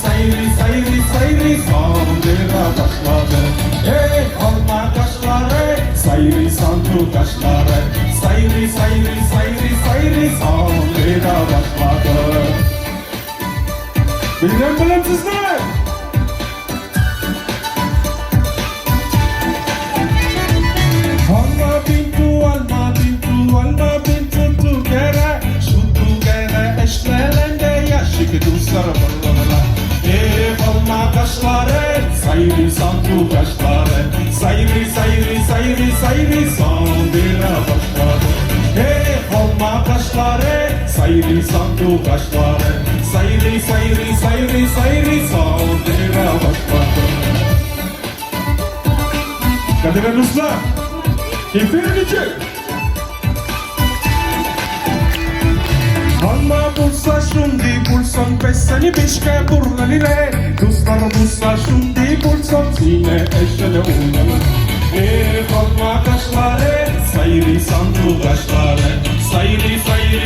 sayri sayri sayri sandığına başladı. Alma kaşları, sayri sandu kaşları, sayri sayri sayri sayri sandığına başladı. Bilmem sizler. Alma bintu together, shoot together, eşlerinde yaşık dostlar varlarına. Alma kaşları, sayri sandu kaşları, sayri sayri sayri sayri sandığına başladı. Alma kaşları, sayri sandu kaşları, sayri sayri sayri sayri sandığına başladı. Kadir Ruslar, İfirlici. Alma bulsa şundi bulsan pesani beşke burlanile. Dostlar bulsa şundi bulsan sine eşele ulanı. Alma kaşları, sayri sandu kaşları, sayri sayri